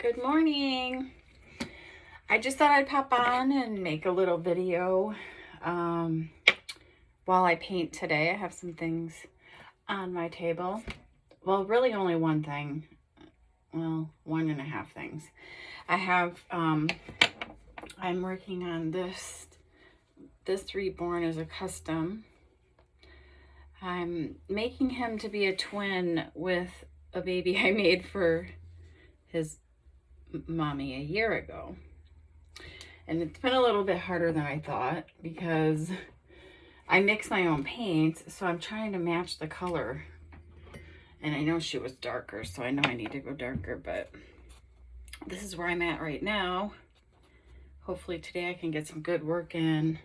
Good morning. I just thought I'd pop on and make a little video while I paint today. I have some things on my table. Well, really only one thing. Well, 1.5 things. I have, I'm working on this reborn as a custom. I'm making him to be a twin with a baby I made for his mommy a year ago. And it's been a little bit harder than I thought because I mix my own paints, so I'm trying to match the color. And I know she was darker, so I know I need to go darker, but this is where I'm at right now. Hopefully today I can get some good work in,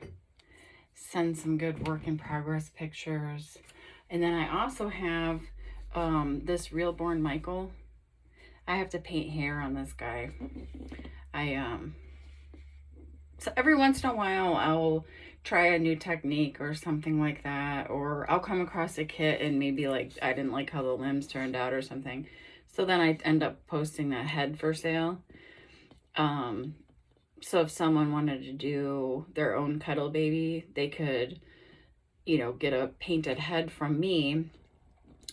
send some good work in progress pictures. And then I also have this reborn Michael. I have to paint hair on this guy. So every once in a while I'll try a new technique or something like that, or I'll come across a kit and maybe like I didn't like how the limbs turned out or something, so then I end up posting that head for sale. So if someone wanted to do their own cuddle baby, they could, get a painted head from me.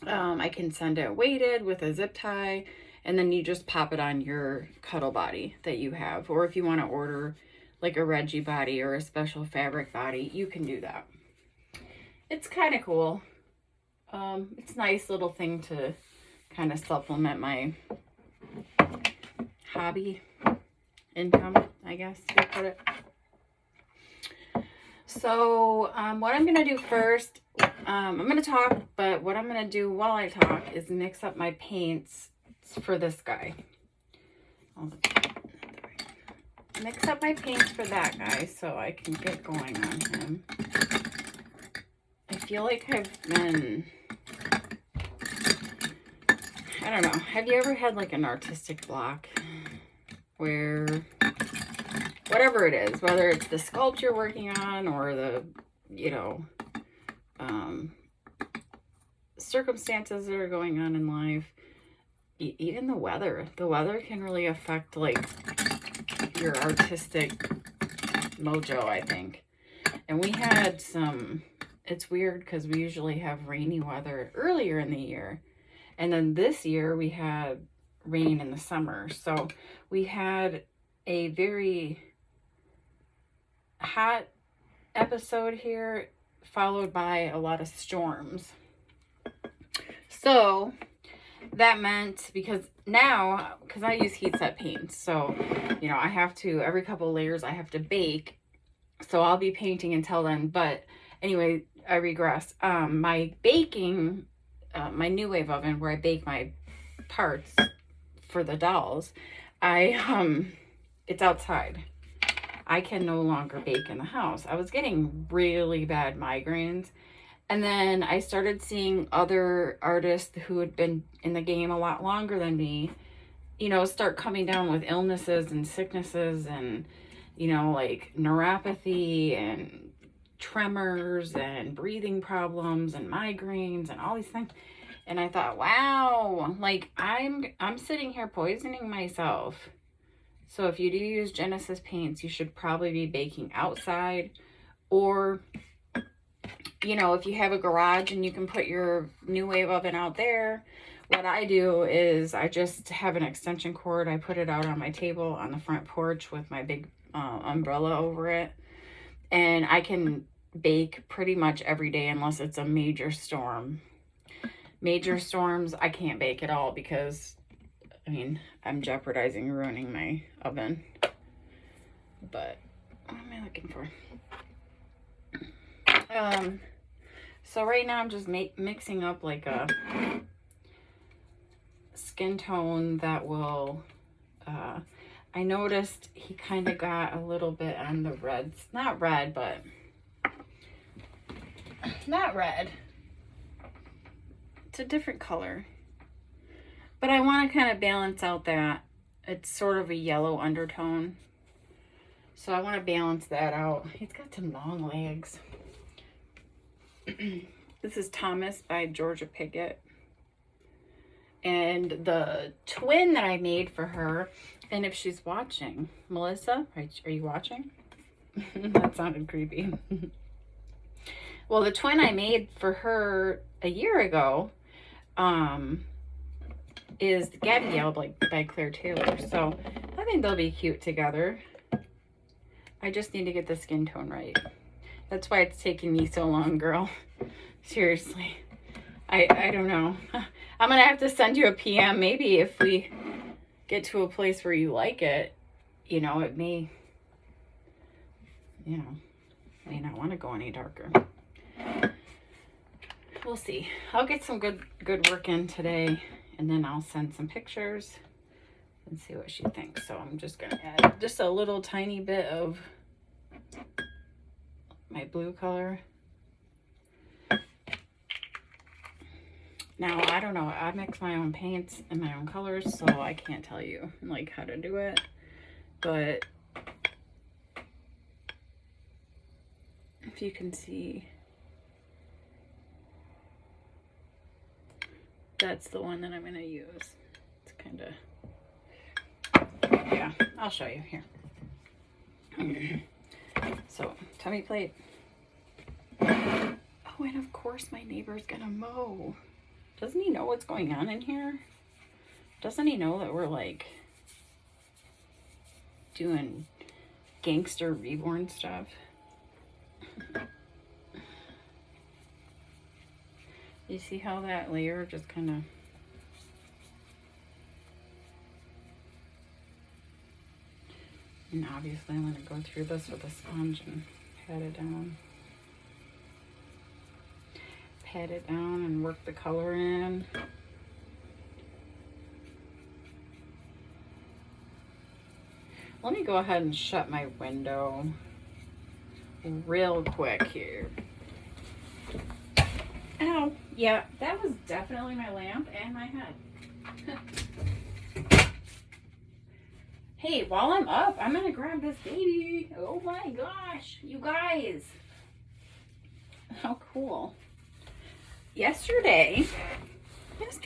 I can send it weighted with a zip tie, and then you just pop it on your cuddle body that you have. Or if you want to order like a Reggie body or a special fabric body, you can do that. It's kind of cool. It's a nice little thing to kind of supplement my hobby income, I guess you put it. So what I'm going to do first, I'm going to talk, but what I'm going to do while I talk is mix up my paints for this guy. Mix up my paints for that guy so I can get going on him. I feel like I've been, I don't know, have you ever had like an artistic block where whatever it is, whether it's the sculpt you're working on or the, circumstances that are going on in life, even the weather can really affect like your artistic mojo, I think. And we had it's weird because we usually have rainy weather earlier in the year, and then this year we had rain in the summer. So we had a very hot episode here followed by a lot of storms. So that meant, because I use heat set paints, so I have to, every couple of layers I have to bake, so I'll be painting until then. But anyway, I regress. My baking, my new wave oven where I bake my parts for the dolls, it's outside. I can no longer bake in the house. I was getting really bad migraines. And then I started seeing other artists who had been in the game a lot longer than me, start coming down with illnesses and sicknesses and, like neuropathy and tremors and breathing problems and migraines and all these things. And I thought, wow, like I'm sitting here poisoning myself. So if you do use Genesis paints, you should probably be baking outside, or if you have a garage and you can put your new wave oven out there. What I do is I just have an extension cord. I put it out on my table on the front porch with my big umbrella over it. And I can bake pretty much every day unless it's a major storm. Major storms, I can't bake at all because, I'm jeopardizing ruining my oven. But what am I looking for? So right now I'm just mixing up like a skin tone that will, I noticed he kind of got a little bit on the reds. Not red, but not red. It's a different color. But I want to kind of balance out that it's sort of a yellow undertone. So I want to balance that out. He's got some long legs. This is Thomas by Jorja Piggott. And the twin that I made for her, and if she's watching, Melissa, are you watching? That sounded creepy. Well, the twin I made for her a year ago is Gabrielle by Claire Taylor. So I think they'll be cute together. I just need to get the skin tone right. That's why it's taking me so long, girl. Seriously. I don't know. I'm going to have to send you a PM. Maybe if we get to a place where you like it, you know, it may, you know, may not want to go any darker. We'll see. I'll get some good work in today, and then I'll send some pictures and see what she thinks. So I'm just going to add just a little tiny bit of my blue color. Now, I don't know. I mix my own paints and my own colors, so I can't tell you like how to do it. But if you can see, that's the one that I'm going to use. It's kind of, yeah, I'll show you here. So, tummy plate. Oh, and of course my neighbor's going to mow. Doesn't he know what's going on in here? Doesn't he know that we're like doing gangster reborn stuff? You see how that layer just kind of... And obviously I'm going to go through this with a sponge and pat it down. Pat it down and work the color in. Let me go ahead and shut my window real quick here. Ow. Yeah, that was definitely my lamp and my head. Hey, while I'm up, I'm gonna grab this baby. Oh my gosh, you guys. How cool. Yesterday, this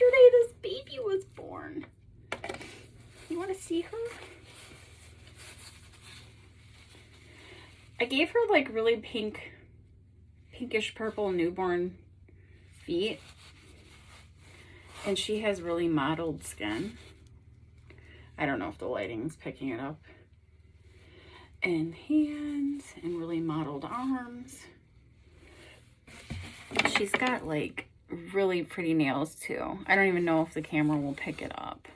baby was born. You want to see her? I gave her like really pinkish purple newborn feet. And she has really mottled skin. I don't know if the lighting's picking it up. And hands and really mottled arms. She's got like really pretty nails too. I don't even know if the camera will pick it up.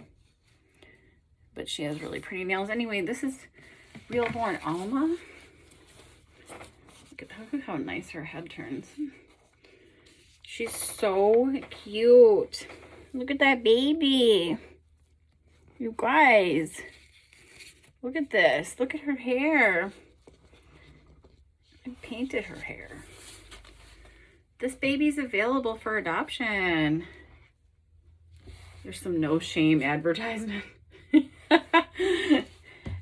But she has really pretty nails. Anyway, this is reborn Alma. Look at how nice her head turns. She's so cute. Look at that baby. You guys. Look at this. Look at her hair. I painted her hair. This baby's available for adoption. There's some no shame advertisement.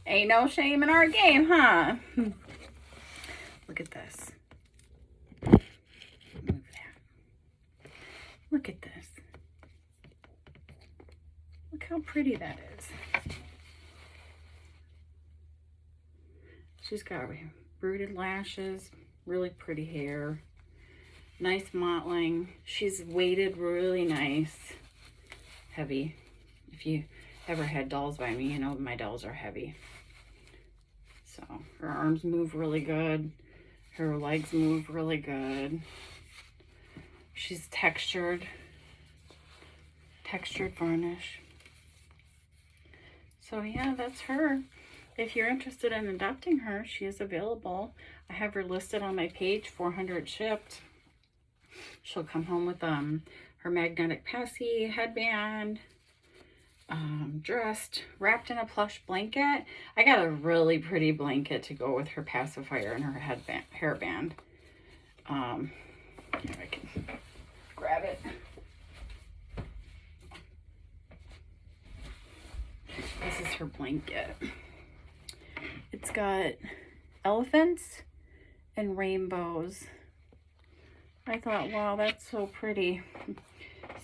Ain't no shame in our game, huh? Look at this. Move that. Look at this. Look how pretty that is. She's got rooted lashes, really pretty hair, nice mottling. She's weighted really nice, heavy. If you ever had dolls by me, you know my dolls are heavy. So her arms move really good. Her legs move really good. She's textured varnish. So yeah, that's her. If you're interested in adopting her, she is available. I have her listed on my page, 400 shipped. She'll come home with her magnetic passy headband, dressed, wrapped in a plush blanket. I got a really pretty blanket to go with her pacifier and her hairband. Here, I can grab it. This is her blanket. It's got elephants and rainbows. I thought, wow, that's so pretty.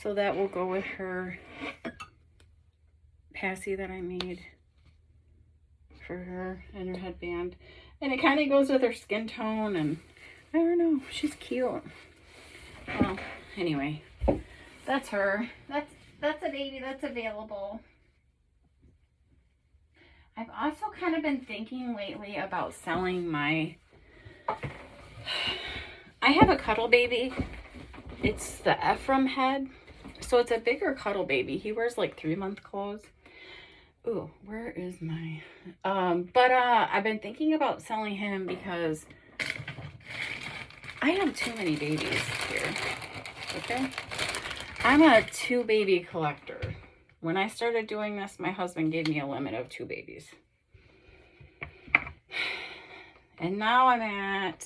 So that will go with her Cassie that I made for her and her headband. And it kind of goes with her skin tone, and I don't know, she's cute. Well, anyway, that's her. That's a baby that's available. I've also kind of been thinking lately about selling my... I have a cuddle baby. It's the Ephraim head. So it's a bigger cuddle baby. He wears like 3-month clothes. Ooh, where is my... I've been thinking about selling him because I have too many babies here. Okay? I'm a 2-baby collector. When I started doing this, my husband gave me a limit of 2 babies. And now I'm at...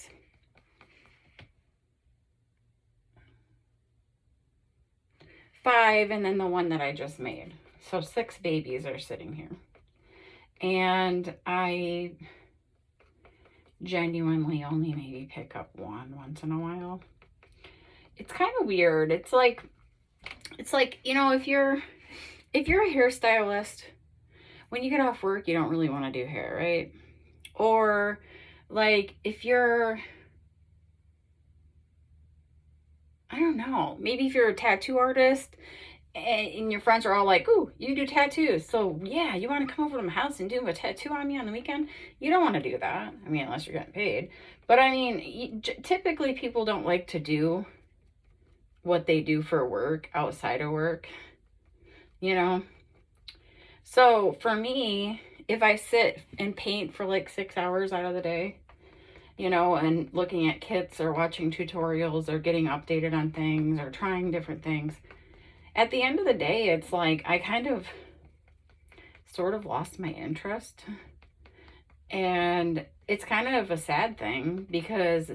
5, and then the one that I just made. So 6 babies are sitting here. And I genuinely only maybe pick up one once in a while. It's kind of weird. It's like, you know, if you're a hairstylist, when you get off work, you don't really want to do hair, right? Or like if you're, I don't know, maybe if you're a tattoo artist and your friends are all like, ooh, you do tattoos. So yeah, you want to come over to my house and do a tattoo on me on the weekend? You don't want to do that. I mean, unless you're getting paid. But I mean, typically people don't like to do what they do for work outside of work, you know? So for me, if I sit and paint for like 6 hours out of the day, you know, and looking at kits or watching tutorials or getting updated on things or trying different things, at the end of the day, it's like I kind of sort of lost my interest. And it's kind of a sad thing because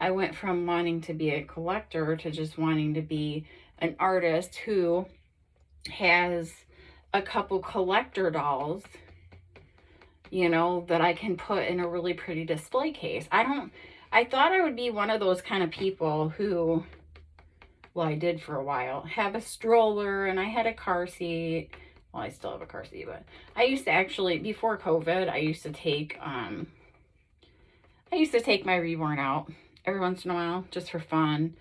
I went from wanting to be a collector to just wanting to be an artist who has a couple collector dolls, you know, that I can put in a really pretty display case. I thought I would be one of those kind of people who, well, I did for a while, have a stroller and I had a car seat. Well, I still have a car seat, but I used to actually, before COVID, I used to take my reborn out every once in a while just for fun,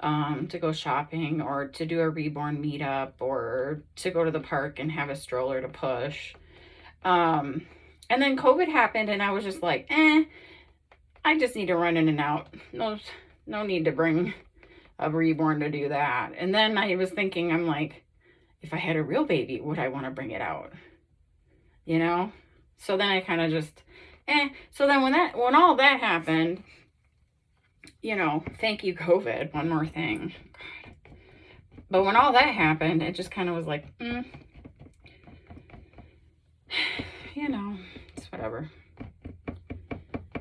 to go shopping or to do a reborn meetup or to go to the park and have a stroller to push. And then COVID happened and I was just like, I just need to run in and out. No need to bring a reborn to do that. And then I was thinking, I'm like, if I had a real baby, would I want to bring it out? You know? So then I kind of just, So then when all that happened, you know, thank you, COVID, one more thing. God. But when all that happened, it just kind of was like, you know, it's whatever.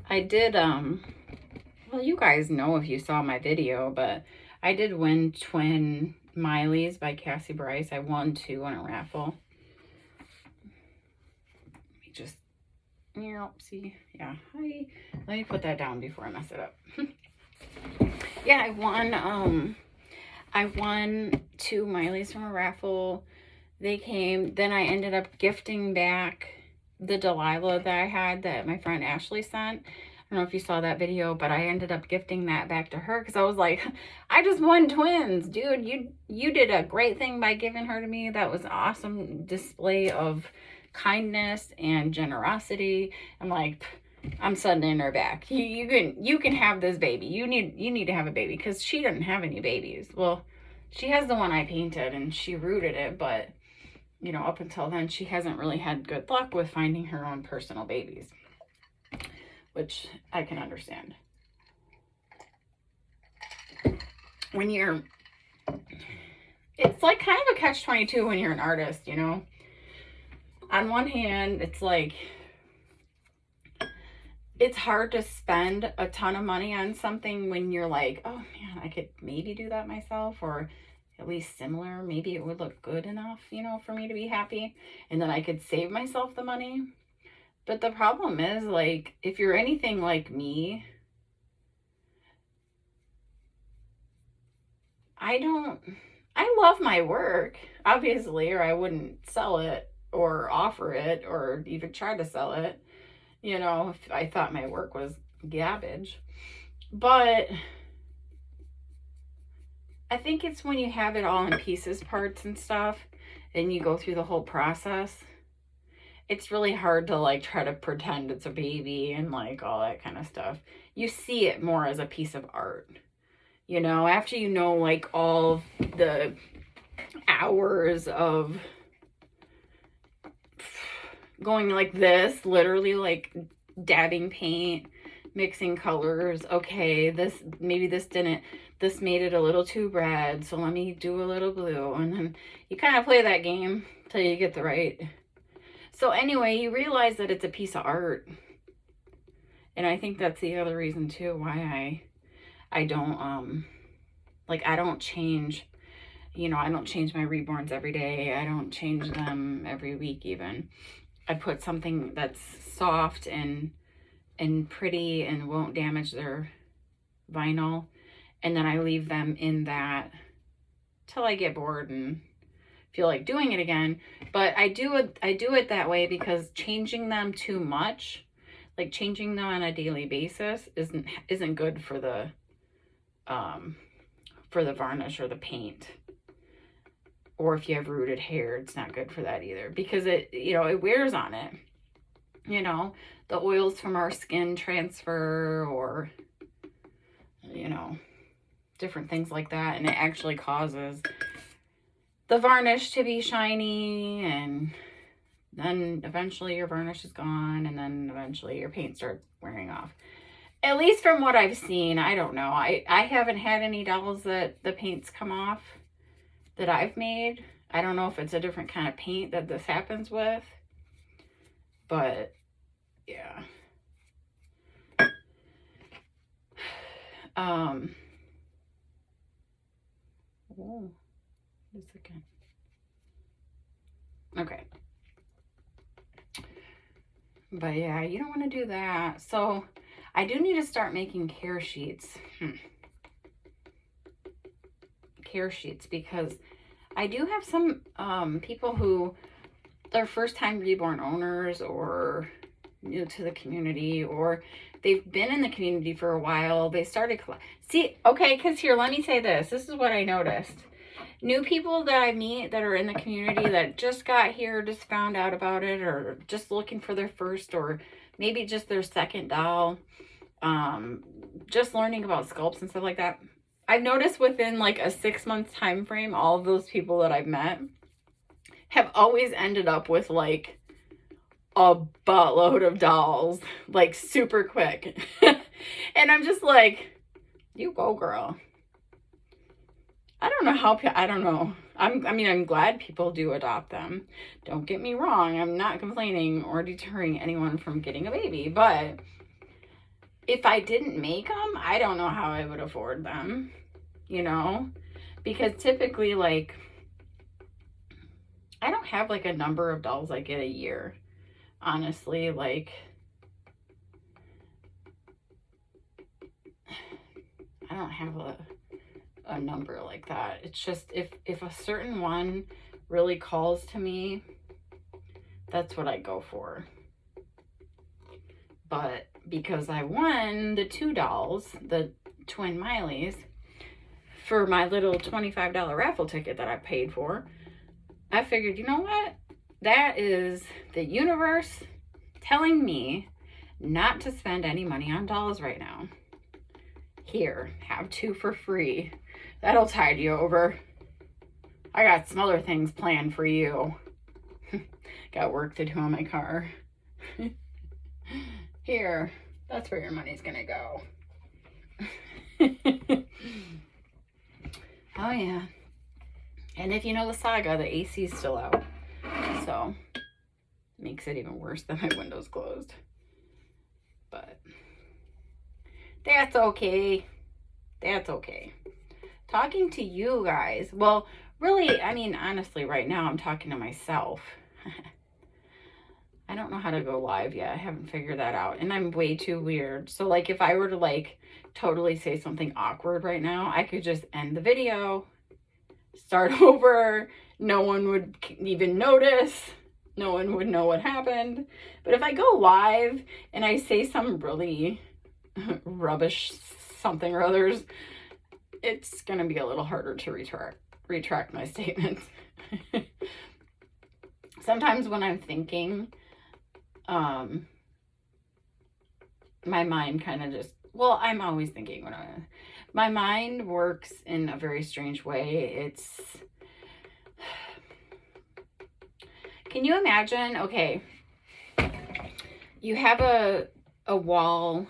I did, well, you guys know if you saw my video, but I did win twin Mileys by Cassie Bryce. I won 2 on a raffle. Let me just, see, yeah, let me put that down before I mess it up. Yeah, I won 2 Mileys from a raffle. They came, then I ended up gifting back the Delilah that I had that my friend Ashley sent. I don't know if you saw that video, but I ended up gifting that back to her because I was like, I just won twins, dude. You did a great thing by giving her to me. That was an awesome display of kindness and generosity. I'm like, I'm sending her back. You can have this baby. You need to have a baby because she doesn't have any babies. Well, she has the one I painted and she rooted it, but you know, up until then, she hasn't really had good luck with finding her own personal babies, which I can understand. It's like kind of a catch-22 when you're an artist, you know? On one hand, it's like, it's hard to spend a ton of money on something when you're like, oh man, I could maybe do that myself, or at least similar. Maybe it would look good enough, you know, for me to be happy. And then I could save myself the money. But the problem is, like, if you're anything like me, I love my work, obviously, or I wouldn't sell it or offer it or even try to sell it, you know, if I thought my work was garbage. But I think it's when you have it all in pieces, parts and stuff, and you go through the whole process, it's really hard to like try to pretend it's a baby and like all that kind of stuff. You see it more as a piece of art, you know, after you know like all the hours of going like this, literally like dabbing paint, mixing colors. Okay, this maybe this made it a little too red, so let me do a little blue. And then you kind of play that game till you get the right. So anyway, you realize that it's a piece of art. And I think that's the other reason too why I don't like I don't change, you know, I don't change my reborns every day. I don't change them every week even. I put something that's soft and pretty and won't damage their vinyl, and then I leave them in that till I get bored and feel like doing it again. But I do it that way because changing them too much, like changing them on a daily basis, isn't good for the varnish or the paint. Or if you have rooted hair, it's not good for that either, because it, you know, it wears on it. You know, the oils from our skin transfer, or, you know, different things like that. And it actually causes the varnish to be shiny, and then eventually your varnish is gone, and then eventually your paint starts wearing off. At least from what I've seen. I don't know. I haven't had any dolls that the paint's come off that I've made. I don't know if it's a different kind of paint that this happens with, but yeah. Oh, just a second. Okay. But yeah, you don't want to do that. So I do need to start making care sheets. Care sheets, because I do have some people who are first time reborn owners, or new to the community, or they've been in the community for a while. They started okay, because here, let me say this is what I noticed. New people that I meet that are in the community that just got here, just found out about it, or just looking for their first, or maybe just their second doll, just learning about sculpts and stuff like that. I've noticed within like a 6-month time frame, all of those people that I've met have always ended up with like a buttload of dolls, like super quick. And I'm just like, you go, girl. I don't know. I'm glad people do adopt them. Don't get me wrong. I'm not complaining or deterring anyone from getting a baby, but if I didn't make them, I don't know how I would afford them, you know, because typically, like, I don't have like a number of dolls I get a year, honestly. Like, I don't have a number like that. It's just if a certain one really calls to me, that's what I go for. But because I won the 2 dolls, the twin Mileys, for my little $25 raffle ticket that I paid for, I figured, you know what? That is the universe telling me not to spend any money on dolls right now. Here, have 2 for free. That'll tide you over. I got some other things planned for you. Got work to do on my car. Here, that's where your money's gonna go. Oh yeah. And if you know the saga, the AC's still out. So, makes it even worse that my window's closed. But that's okay. That's okay. Talking to you guys. Well, really, I mean, honestly, right now I'm talking to myself. I don't know how to go live yet. I haven't figured that out. And I'm way too weird. So, like, if I were to, like, totally say something awkward right now, I could just end the video, start over. No one would even notice. No one would know what happened. But if I go live and I say some really rubbish something or others, it's going to be a little harder to retract my statements. Sometimes when I'm thinking, my mind kind of just, well, I'm always thinking when my mind works in a very strange way. Can you imagine, okay, you have a wall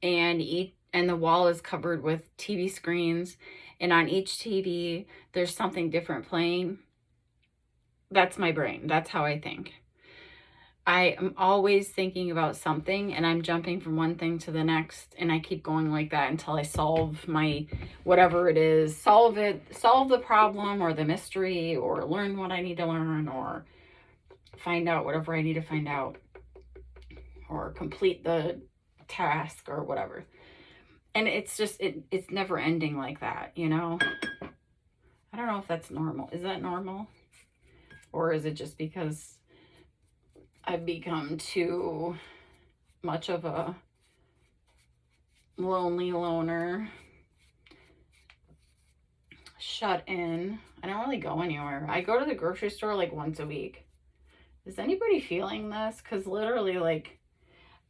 and the wall is covered with TV screens, and on each TV there's something different playing. That's my brain. That's how I think. I am always thinking about something, and I'm jumping from one thing to the next, and I keep going like that until I solve my whatever it is, solve the problem or the mystery, or learn what I need to learn, or find out whatever I need to find out, or complete the task or whatever. And it's just, it's never ending like that, you know? I don't know if that's normal. Is that normal? Or is it just because I've become too much of a lonely loner, shut in? I don't really go anywhere. I go to the grocery store like once a week. Is anybody feeling this? Because literally, like,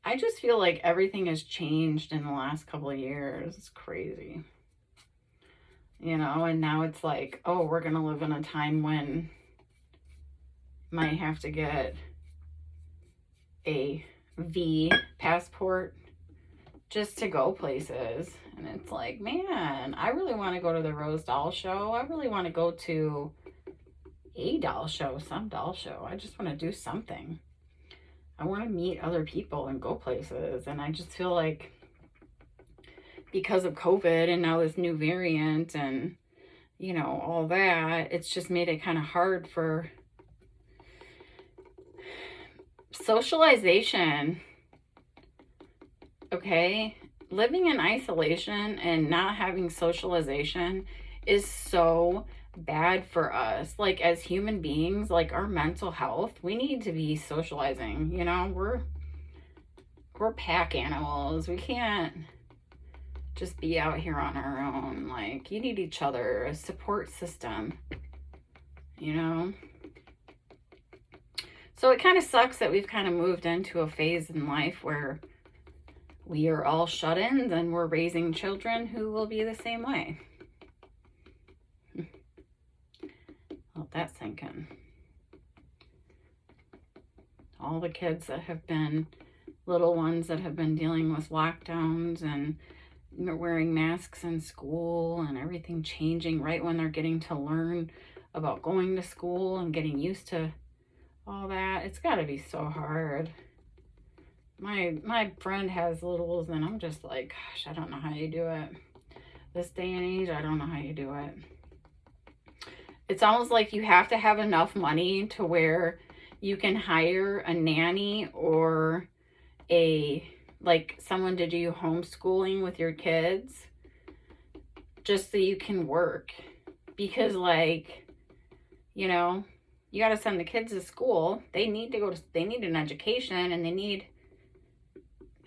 I just feel like everything has changed in the last couple of years. It's crazy. You know, and now it's like, oh, we're going to live in a time when might have to get a V passport just to go places. And it's like, man, I really want to go to the Rose Doll Show. I really want to go to a doll show, some doll show. I just want to do something. I want to meet other people and go places. And I just feel like because of COVID and now this new variant and, you know, all that, it's just made it kind of hard for socialization. Okay? Living in isolation and not having socialization is so bad for us. Like, as human beings, like our mental health, we need to be socializing. You know, we're pack animals. We can't just be out here on our own. Like, you need each other, a support system, you know? So it kind of sucks that we've kind of moved into a phase in life where we are all shut-ins and we're raising children who will be the same way. Let that sink in. All the kids that have been, little ones that have been dealing with lockdowns and wearing masks in school and everything changing right when they're getting to learn about going to school and getting used to all that. It's got to be so hard. My friend has littles and I'm just like, gosh, I don't know how you do it. This day and age, I don't know how you do it. It's almost like you have to have enough money to where you can hire a nanny or like someone to do homeschooling with your kids just so you can work. Because, like, you know, you got to send the kids to school. They need an education and they need,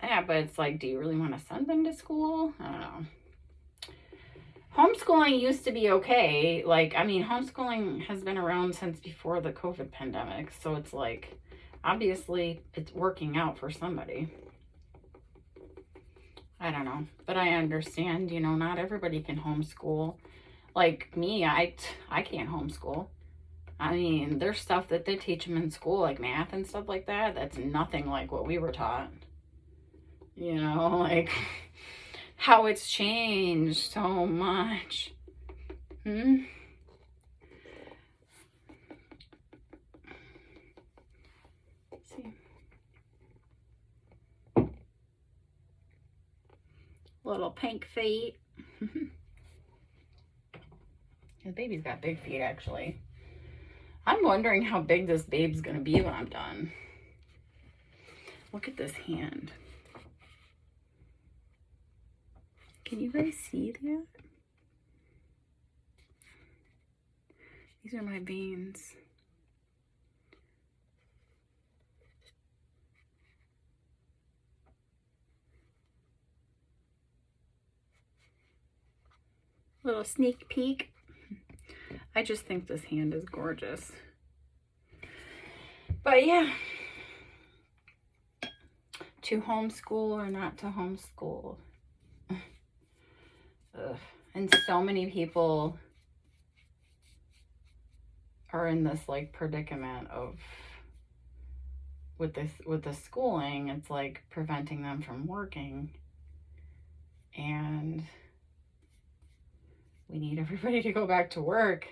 yeah, but it's like, do you really want to send them to school? I don't know. Homeschooling used to be okay. Like, I mean, homeschooling has been around since before the COVID pandemic. So it's like, obviously, it's working out for somebody. I don't know. But I understand, you know, not everybody can homeschool. Like me, I can't homeschool. I mean, there's stuff that they teach them in school, like math and stuff like that. That's nothing like what we were taught. You know, like how it's changed so much. Let's see. Little pink feet. The baby's got big feet, actually. I'm wondering how big this babe's gonna be when I'm done. Look at this hand. Can you guys see that? These are my veins. Little sneak peek. I just think this hand is gorgeous. But yeah, to homeschool or not to homeschool. Ugh. And so many people are in this like predicament of with the schooling, it's like preventing them from working. And we need everybody to go back to work.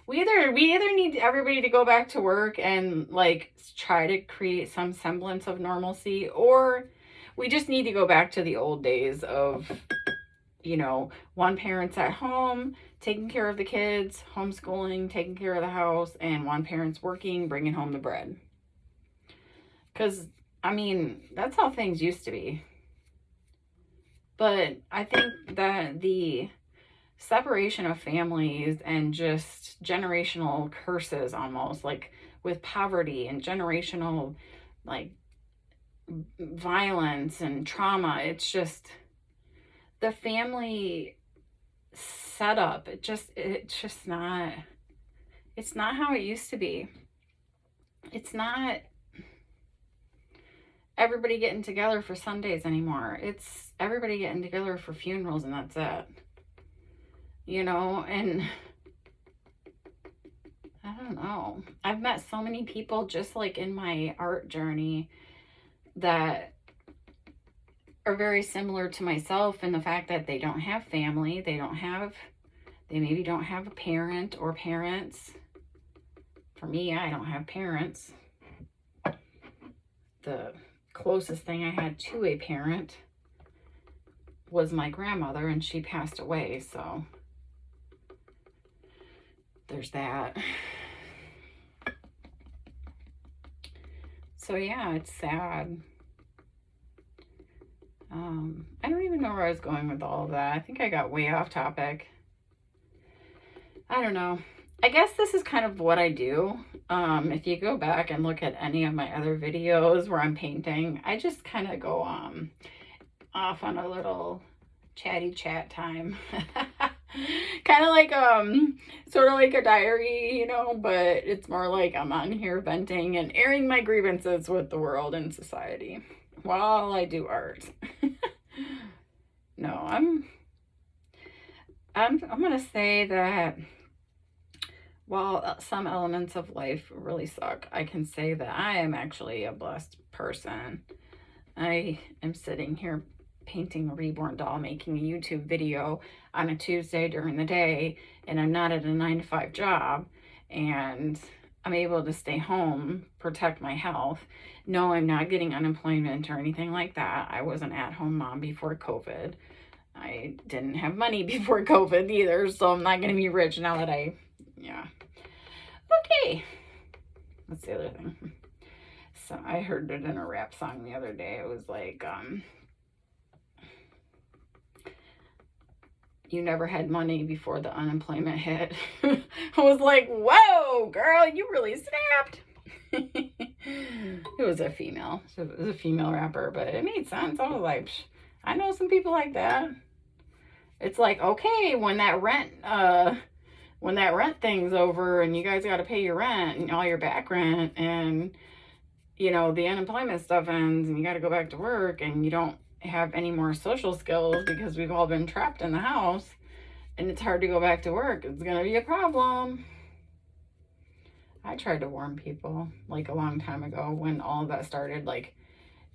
We either need everybody to go back to work and like try to create some semblance of normalcy, or we just need to go back to the old days of, you know, one parent's at home taking care of the kids, homeschooling, taking care of the house, and one parent's working, bringing home the bread. Because, I mean, that's how things used to be. But I think that the separation of families and just generational curses, almost like with poverty and generational like violence and trauma, it's just the family setup, it's not how it used to be. It's not everybody getting together for Sundays anymore. It's everybody getting together for funerals, and that's it. You know, and I don't know. I've met so many people just like in my art journey that are very similar to myself in the fact that they don't have family. They maybe don't have a parent or parents. For me, I don't have parents. The closest thing I had to a parent was my grandmother, and she passed away, so there's that. So yeah, it's sad. I don't even know where I was going with all of that. I think I got way off topic. I don't know. I guess this is kind of what I do. If you go back and look at any of my other videos where I'm painting, I just kind of go off on a little chatty chat time. Kind of like sort of like a diary, you know, but it's more like I'm on here venting and airing my grievances with the world and society while I do art. No, I'm gonna say that while some elements of life really suck, I can say that I am actually a blessed person. I am sitting here painting a reborn doll, making a YouTube video on a Tuesday during the day, and I'm not at a 9-to-5 job, and I'm able to stay home, protect my health. No, I'm not getting unemployment or anything like that. I was an at-home mom before COVID. I didn't have money before COVID either, so I'm not going to be rich now that yeah. Okay. That's the other thing. So I heard it in a rap song the other day. It was like, you never had money before the unemployment hit. I was like, whoa, girl, you really snapped. It was a female. It was a female rapper, but it made sense. I was like, I know some people like that. It's like, okay, when that rent thing's over and you guys got to pay your rent and all your back rent, and you know the unemployment stuff ends and you got to go back to work and you don't have any more social skills because we've all been trapped in the house and it's hard to go back to work, it's gonna be a problem. I tried to warn people like a long time ago when all of that started, like,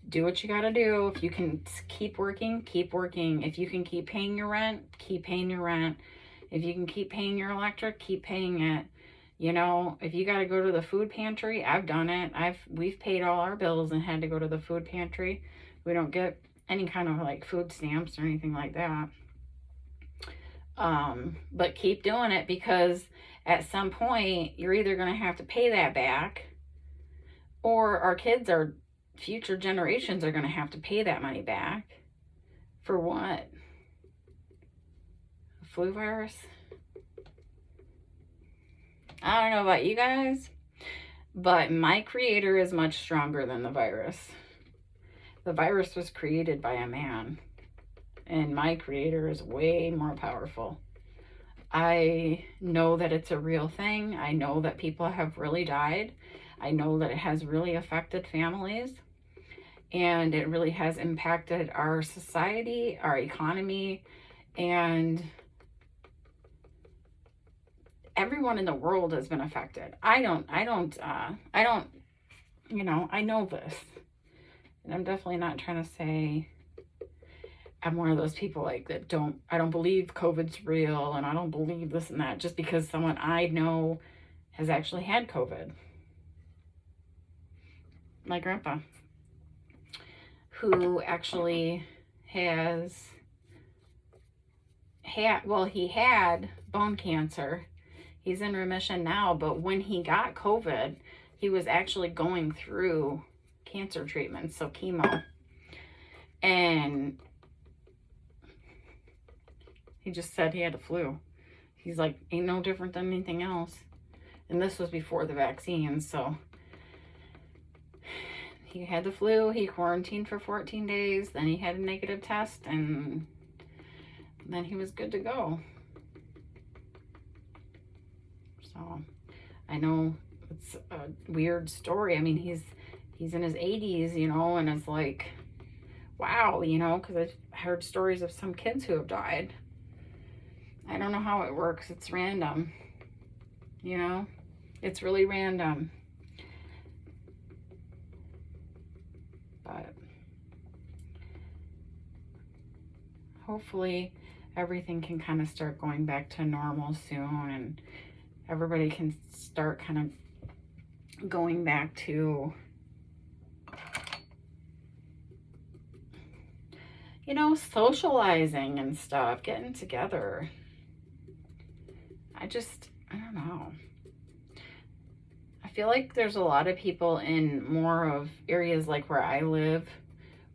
do what you gotta do. If you can keep working, keep working. If you can keep paying your rent, keep paying your rent. If you can keep paying your electric, keep paying it. You know, if you got to go to the food pantry, I've done it. We've paid all our bills and had to go to the food pantry. We don't get any kind of like food stamps or anything like that. But keep doing it, because at some point you're either going to have to pay that back, or our kids, our future generations, are going to have to pay that money back. For what? A flu virus? I don't know about you guys, but my creator is much stronger than the virus. The virus was created by a man, and my creator is way more powerful. I know that it's a real thing. I know that people have really died. I know that it has really affected families, and it really has impacted our society, our economy, and everyone in the world has been affected. I don't, I know this. And I'm definitely not trying to say I'm one of those people like that I don't believe COVID's real and I don't believe this and that just because someone I know has actually had COVID. My grandpa, who actually he had bone cancer. He's in remission now, but when he got COVID, he was actually going through cancer treatments, so chemo. And he just said he had the flu. He's like, ain't no different than anything else. And this was before the vaccine, so he had the flu. He quarantined for 14 days. Then he had a negative test, and then he was good to go. So I know it's a weird story. I mean, he's in his 80s, and it's like, wow, because I've heard stories of some kids who have died. I don't know how it works. It's random, it's really random. But hopefully everything can kind of start going back to normal soon, and everybody can start kind of going back to, socializing and stuff, getting together. I don't know. I feel like there's a lot of people in more of areas like where I live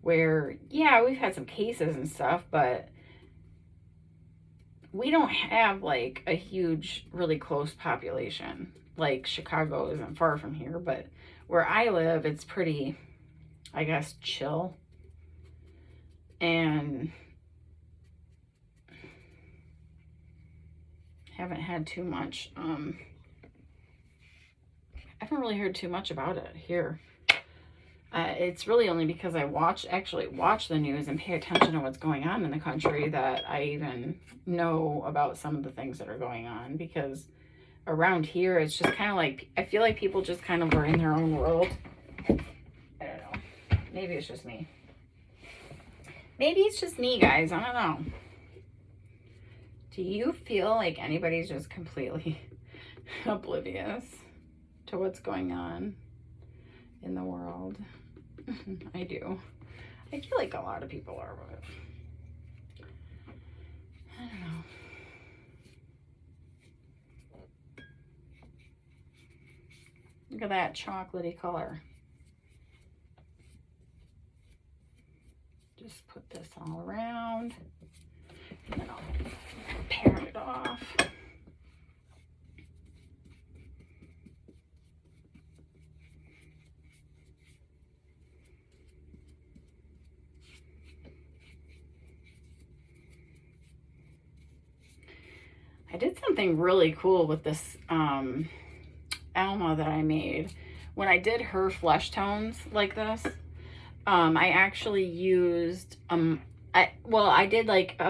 where, yeah, we've had some cases and stuff, but we don't have like a huge, really close population. Like Chicago isn't far from here, but where I live, it's pretty, I guess, chill. And haven't had too much, I haven't really heard too much about it here. It's really only because I actually watch the news and pay attention to what's going on in the country that I even know about some of the things that are going on, because around here, it's just kind of like, I feel like people just kind of are in their own world. I don't know. Maybe it's just me. Maybe it's just me, guys. I don't know. Do you feel like anybody's just completely oblivious to what's going on in the world? I do. I feel like a lot of people are, but I don't know. Look at that chocolatey color. Just put this all around, and then I'll pat it off. I did something really cool with this Alma that I made. When I did her flesh tones like this, I actually used, I did like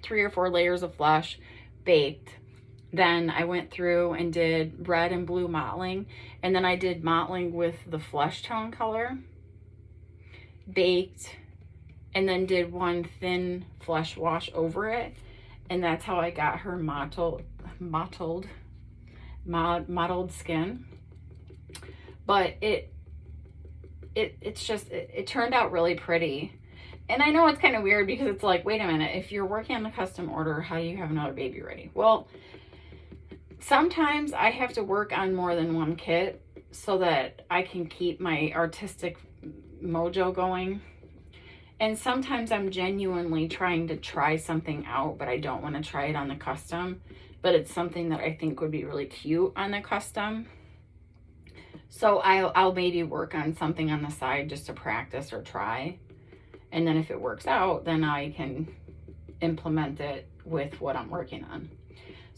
3 or 4 layers of flesh baked. Then I went through and did red and blue mottling. And then I did mottling with the flesh tone color, baked, and then did one thin flesh wash over it. And that's how I got her mottled skin. But it turned out really pretty. And I know it's kind of weird because it's like, wait a minute, if you're working on the custom order, how do you have another baby ready? Well, sometimes I have to work on more than one kit so that I can keep my artistic mojo going. And sometimes I'm genuinely trying to try something out, but I don't want to try it on the custom. But it's something that I think would be really cute on the custom. So I'll maybe work on something on the side just to practice or try. And then if it works out, then I can implement it with what I'm working on.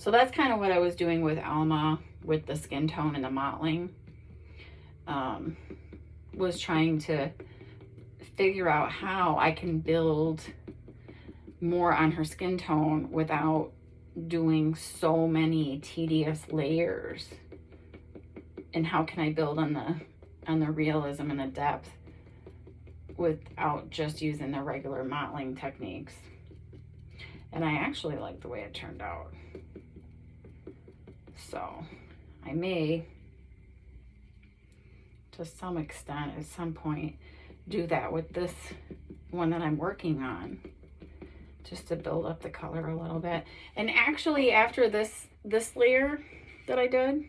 So that's kind of what I was doing with Alma, with the skin tone and the mottling. Was trying to figure out how I can build more on her skin tone without doing so many tedious layers. And how can I build on the realism and the depth without just using the regular mottling techniques. And I actually like the way it turned out. So I may, to some extent, at some point, do that with this one that I'm working on, just to build up the color a little bit. And actually, after this layer that I did,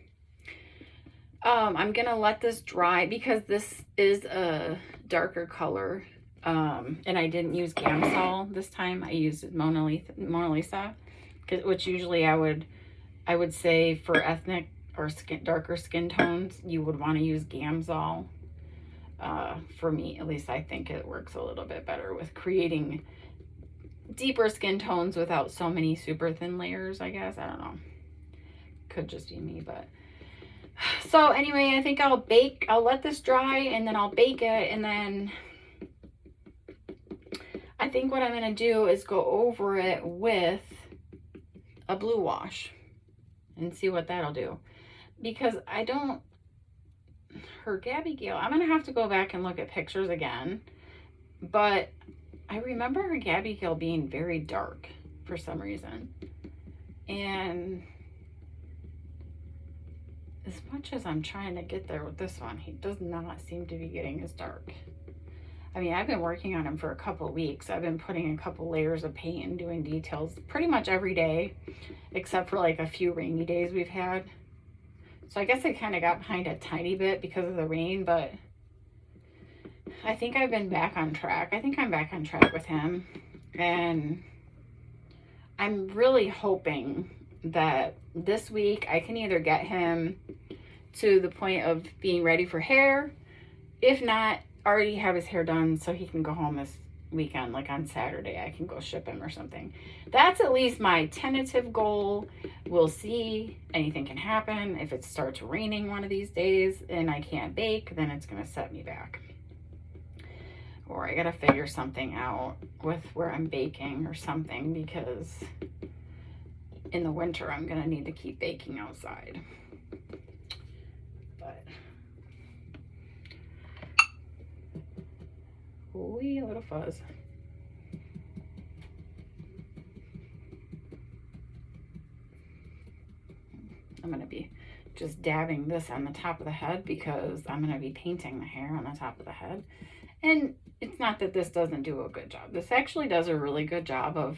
I'm gonna let this dry because this is a darker color, and I didn't use Gamsol this time. I used Mona Lisa, which usually I would say for ethnic or darker skin tones, you would want to use Gamsol. For me, at least, I think it works a little bit better with creating deeper skin tones without so many super thin layers, I guess. I don't know. Could just be me, but... So anyway, I think I'll let this dry, and then I'll bake it, and then I think what I'm going to do is go over it with a blue wash and see what that'll do. Because her Gabby Gale, I'm going to have to go back and look at pictures again, but I remember her Gabby Gale being very dark for some reason. And as much as I'm trying to get there with this one, he does not seem to be getting as dark. I mean, I've been working on him for a couple of weeks. I've been putting a couple layers of paint and doing details pretty much every day, except for like a few rainy days we've had. So I guess I kind of got behind a tiny bit because of the rain, but I think I've been back on track. I think I'm back on track with him. And I'm really hoping that this week I can either get him to the point of being ready for hair. If not, already have his hair done so he can go home this weekend, like on Saturday. I can go ship him or something. That's at least my tentative goal. We'll see. Anything can happen. If it starts raining one of these days and I can't bake, then it's going to set me back. Or I got to figure something out with where I'm baking or something, because in the winter I'm going to need to keep baking outside. But wee little fuzz. I'm going to be just dabbing this on the top of the head because I'm going to be painting the hair on the top of the head. And it's not that this doesn't do a good job. This actually does a really good job of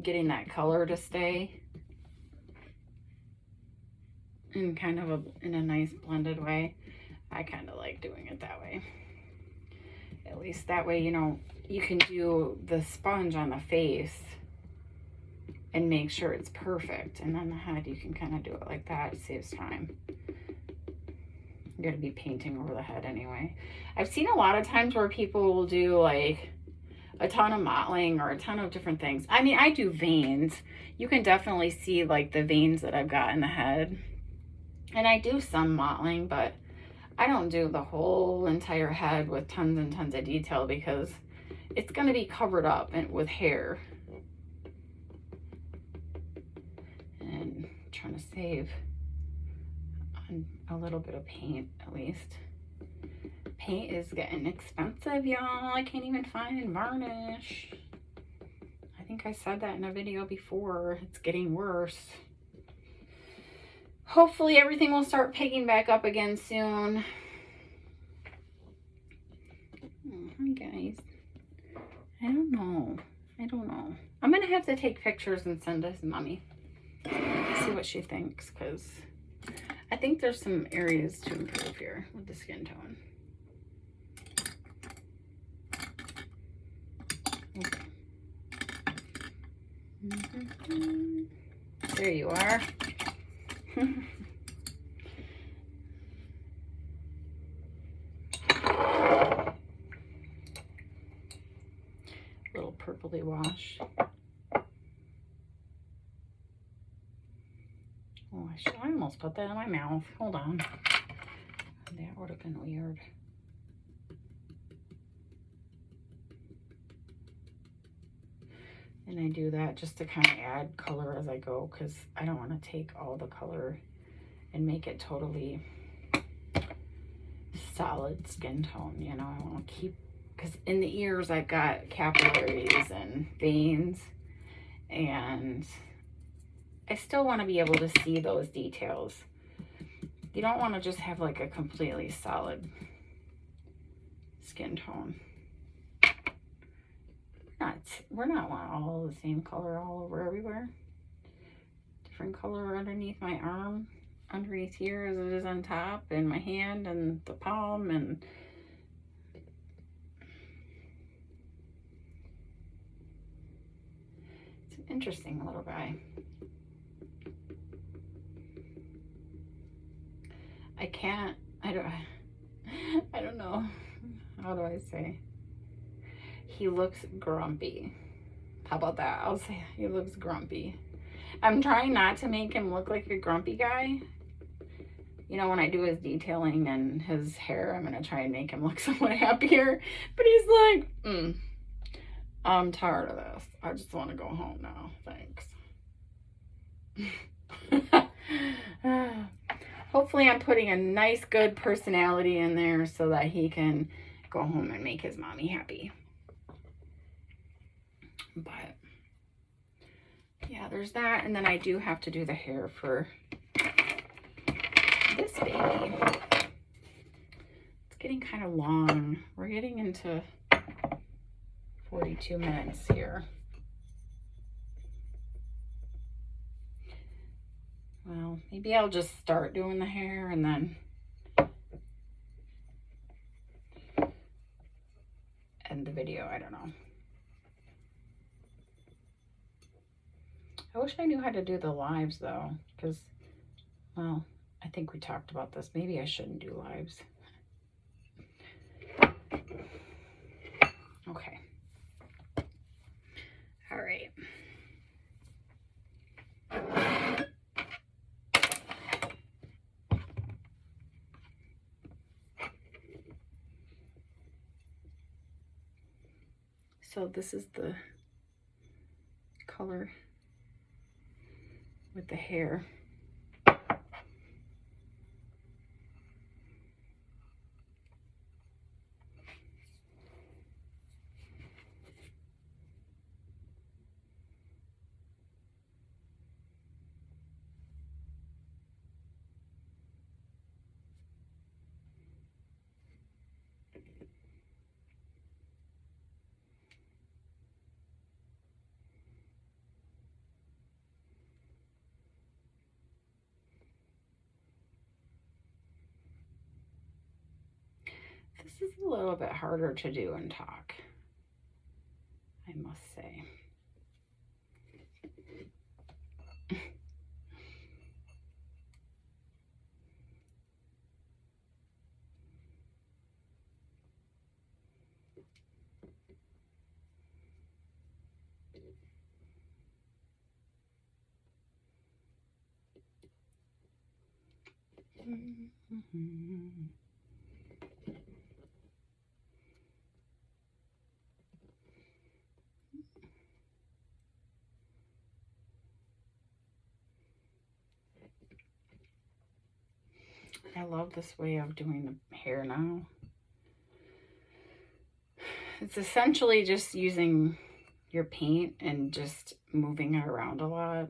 getting that color to stay in kind of in a nice blended way. I kind of like doing it that way. At least that way, you know, you can do the sponge on the face and make sure it's perfect. And on the head, you can kind of do it like that. It saves time. You're going to be painting over the head anyway. I've seen a lot of times where people will do like a ton of mottling or a ton of different things. I mean, I do veins. You can definitely see like the veins that I've got in the head. And I do some mottling, but I don't do the whole entire head with tons and tons of detail because it's going to be covered up with hair. And I'm trying to save a little bit of paint at least. Paint is getting expensive, y'all. I can't even find varnish. I think I said that in a video before. It's getting worse. Hopefully everything will start picking back up again soon. Oh, hi guys. I don't know. I'm gonna have to take pictures and send this to Mommy. See what she thinks, because I think there's some areas to improve here with the skin tone. Okay. There you are. Little purpley wash. Oh, I almost put that in my mouth. Hold on. That would have been weird. And I do that just to kind of add color as I go, because I don't want to take all the color and make it totally solid skin tone, you know. I want to keep, because in the ears I've got capillaries and veins, and I still want to be able to see those details. You don't want to just have like a completely solid skin tone. We're not want all the same color all over everywhere. Different color underneath my arm, underneath here as it is on top, and my hand and the palm, and it's an interesting little guy. I don't know. How do I say? He looks grumpy. How about that? I'll say he looks grumpy. I'm trying not to make him look like a grumpy guy. You know, when I do his detailing and his hair, I'm going to try and make him look somewhat happier. But he's like, I'm tired of this. I just want to go home now. Thanks. Hopefully I'm putting a nice, good personality in there so that he can go home and make his mommy happy. But yeah, there's that. And then I do have to do the hair for this baby. It's getting kind of long. We're getting into 42 minutes here. Well, maybe I'll just start doing the hair and then end the video. I don't know. I wish I knew how to do the lives though, because, well, I think we talked about this. Maybe I shouldn't do lives. Okay. All right. So this is the color with the hair. This is a little bit harder to do and talk, I must say. I love this way of doing the hair now. It's essentially just using your paint and just moving it around a lot.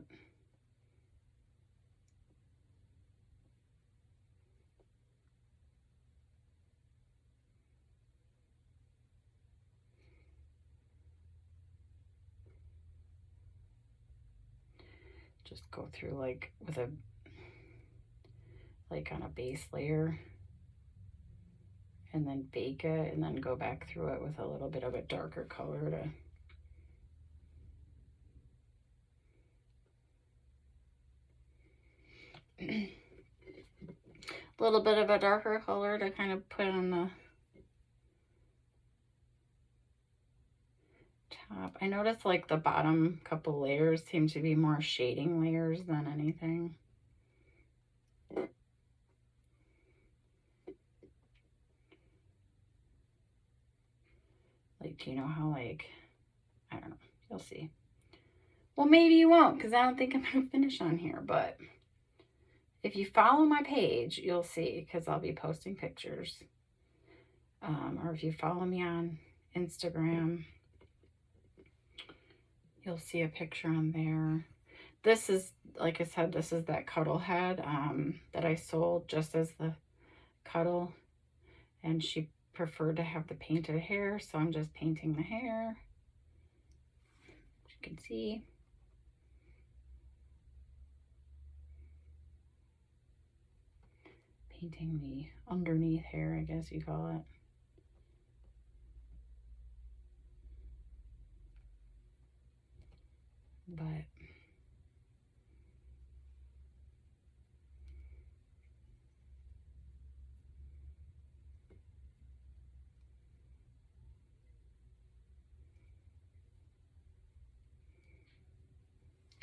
Just go through like with a, like on a base layer, and then bake it, and then go back through it with a little bit of a darker color to a little bit of a darker color to kind of put on the top. I noticed like the bottom couple layers seem to be more shading layers than anything. you know how, like, I don't know. You'll see. Well, maybe you won't, because I don't think I'm going to finish on here. But if you follow my page, you'll see, because I'll be posting pictures. Or if you follow me on Instagram, you'll see a picture on there. This is, like I said, this is that cuddle head that I sold just as the cuddle. And she preferred to have the painted hair, so I'm just painting the hair. As you can see. Painting the underneath hair, I guess you call it. But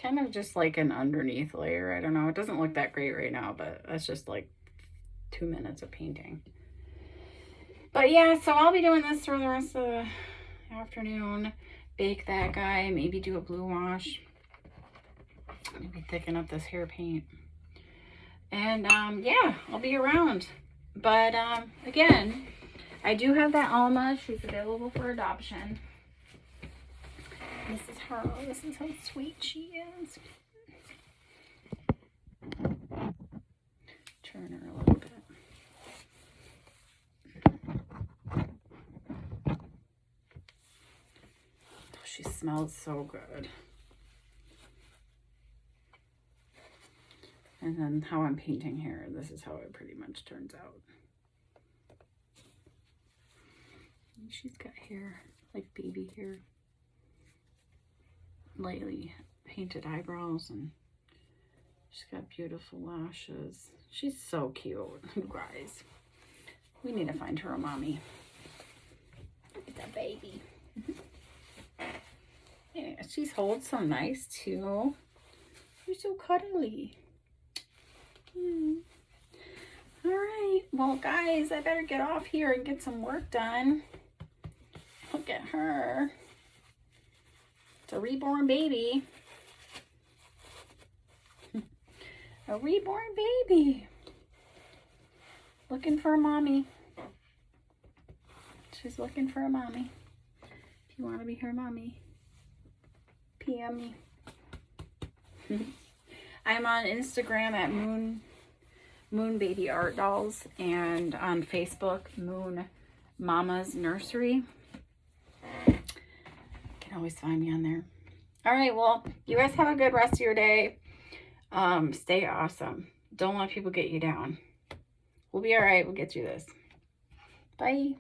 kind of just like an underneath layer. I don't know. It doesn't look that great right now, but that's just like 2 minutes of painting. But yeah, so I'll be doing this for the rest of the afternoon. Bake that guy, maybe do a blue wash. Maybe thicken up this hair paint. And yeah, I'll be around. But again, I do have that Alma. She's available for adoption. This is her. This is how sweet she is. Turn her a little bit. Oh, she smells so good. And then how I'm painting hair, this is how it pretty much turns out. And she's got hair, like baby hair. Lightly painted eyebrows, and she's got beautiful lashes. She's so cute, you guys. We need to find her a mommy. Look at that baby. Yeah, she's wholesome, nice too. You're so cuddly. All right, well guys, I better get off here and get some work done. Look at her. It's a reborn baby. A reborn baby. Looking for a mommy. She's looking for a mommy. If you want to be her mommy, PM me. I'm on Instagram at Moon Baby Art Dolls, and on Facebook, Moon Mama's Nursery. Always find me on there. All right, well, you guys have a good rest of your day. Stay awesome. Don't let people get you down. We'll be all right. We'll get through this. Bye.